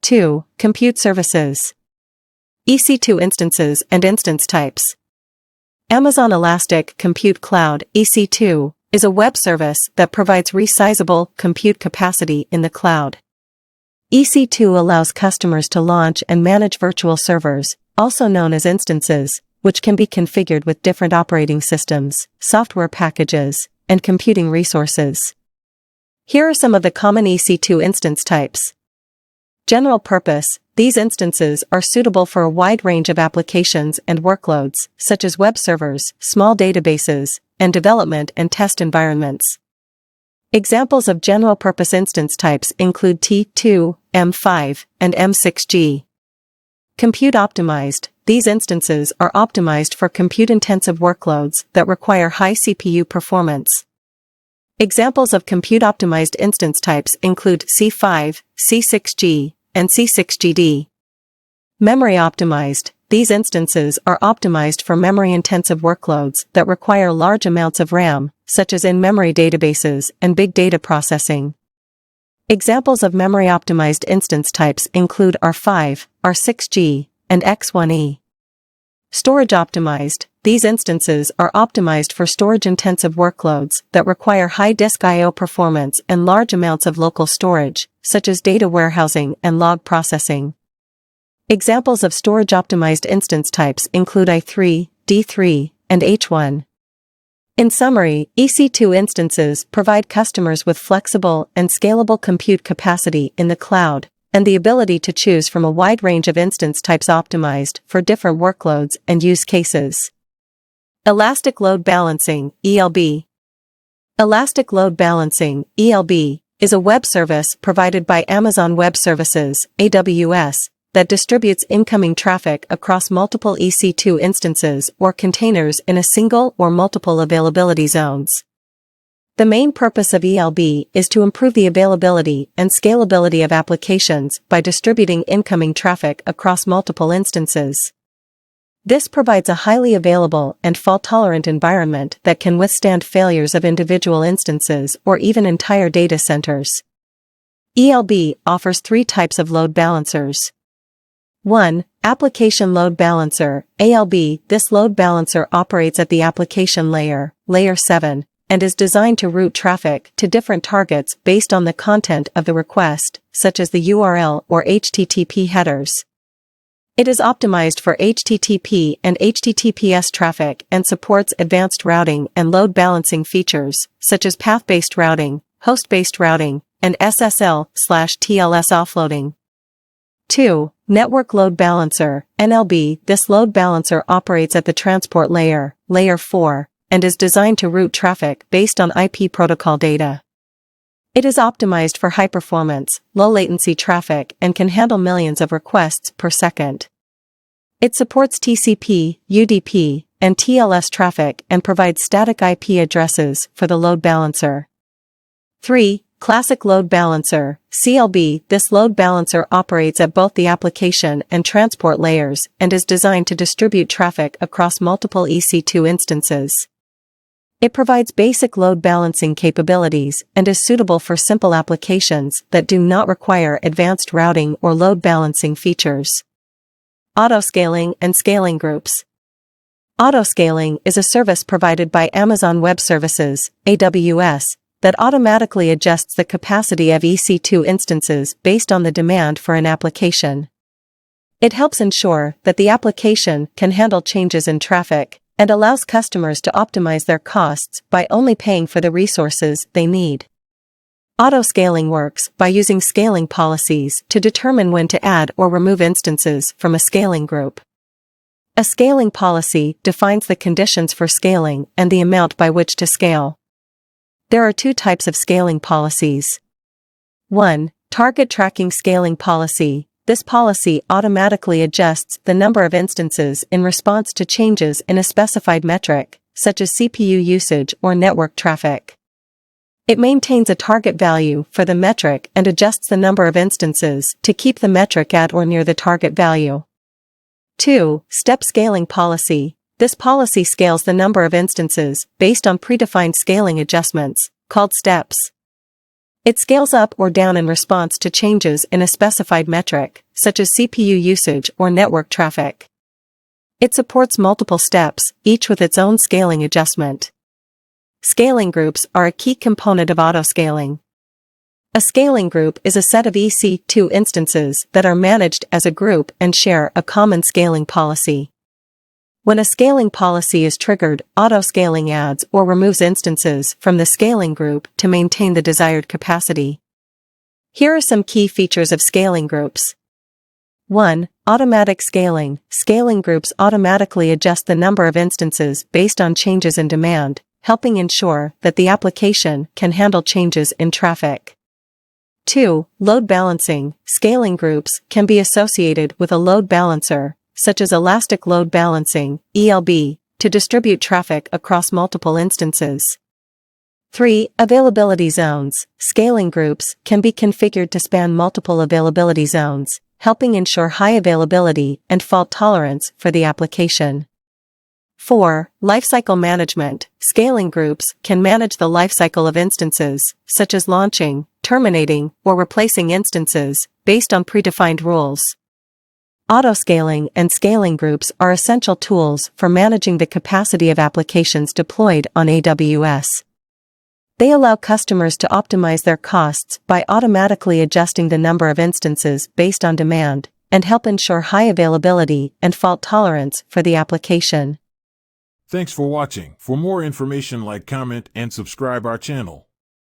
2. Compute services. EC2 instances and instance types. Amazon Elastic Compute Cloud (EC2) is a web service that provides resizable compute capacity in the cloud. EC2 allows customers to launch and manage virtual servers, also known as instances, which can be configured with different operating systems, software packages, and computing resources. Here are some of the common EC2 instance types. General purpose. These instances are suitable for a wide range of applications and workloads, such as web servers, small databases, and development and test environments. Examples of general-purpose instance types include T2, M5, and M6G. Compute optimized. These instances are optimized for compute-intensive workloads that require high CPU performance. Examples of compute-optimized instance types include C5, C6G, and C6GD. Memory optimized. These instances are optimized for memory-intensive workloads that require large amounts of RAM, such as in-memory databases and big data processing. Examples of memory-optimized instance types include R5, R6G, and X1E. Storage optimized. These instances are optimized for storage-intensive workloads that require high disk I/O performance and large amounts of local storage, such as data warehousing and log processing. Examples of storage-optimized instance types include I3, D3, and H1. In summary, EC2 instances provide customers with flexible and scalable compute capacity in the cloud, and the ability to choose from a wide range of instance types optimized for different workloads and use cases. Elastic Load Balancing, ELB. Elastic Load Balancing, ELB, is a web service provided by Amazon Web Services, AWS, that distributes incoming traffic across multiple EC2 instances or containers in a single or multiple availability zones. The main purpose of ELB is to improve the availability and scalability of applications by distributing incoming traffic across multiple instances. This provides a highly available and fault-tolerant environment that can withstand failures of individual instances or even entire data centers. ELB offers three types of load balancers. 1. Application Load Balancer, ALB. This load balancer operates at the application layer, Layer 7, and is designed to route traffic to different targets based on the content of the request, such as the URL or HTTP headers. It is optimized for HTTP and HTTPS traffic and supports advanced routing and load balancing features, such as path-based routing, host-based routing, and SSL/TLS offloading. 2. Network Load Balancer, NLB. This load balancer operates at the transport layer, Layer 4, and is designed to route traffic based on IP protocol data. It is optimized for high-performance, low-latency traffic and can handle millions of requests per second. It supports TCP, UDP, and TLS traffic and provides static IP addresses for the load balancer. 3. Classic Load Balancer, CLB. This load balancer operates at both the application and transport layers and is designed to distribute traffic across multiple EC2 instances. It provides basic load balancing capabilities and is suitable for simple applications that do not require advanced routing or load balancing features. Autoscaling and Scaling Groups. Autoscaling is a service provided by Amazon Web Services, AWS, that automatically adjusts the capacity of EC2 instances based on the demand for an application. It helps ensure that the application can handle changes in traffic and allows customers to optimize their costs by only paying for the resources they need. Autoscaling works by using scaling policies to determine when to add or remove instances from a scaling group. A scaling policy defines the conditions for scaling and the amount by which to scale. There are two types of scaling policies. 1. Target Tracking Scaling Policy. This policy automatically adjusts the number of instances in response to changes in a specified metric, such as CPU usage or network traffic. It maintains a target value for the metric and adjusts the number of instances to keep the metric at or near the target value. 2. Step Scaling Policy. This policy scales the number of instances based on predefined scaling adjustments, called steps. It scales up or down in response to changes in a specified metric, such as CPU usage or network traffic. It supports multiple steps, each with its own scaling adjustment. Scaling groups are a key component of autoscaling. A scaling group is a set of EC2 instances that are managed as a group and share a common scaling policy. When a scaling policy is triggered, autoscaling adds or removes instances from the scaling group to maintain the desired capacity. Here are some key features of scaling groups. 1. Automatic scaling. Scaling groups automatically adjust the number of instances based on changes in demand, helping ensure that the application can handle changes in traffic. 2. Load balancing. Scaling groups can be associated with a load balancer, such as elastic load balancing, ELB, to distribute traffic across multiple instances. 3. Availability zones. Scaling groups can be configured to span multiple availability zones, helping ensure high availability and fault tolerance for the application. 4. Lifecycle management. Scaling groups can manage the lifecycle of instances, such as launching, terminating, or replacing instances, based on predefined rules. Autoscaling and scaling groups are essential tools for managing the capacity of applications deployed on AWS. They allow customers to optimize their costs by automatically adjusting the number of instances based on demand, and help ensure high availability and fault tolerance for the application. Thanks for watching. For more information, like, comment, and subscribe our channel.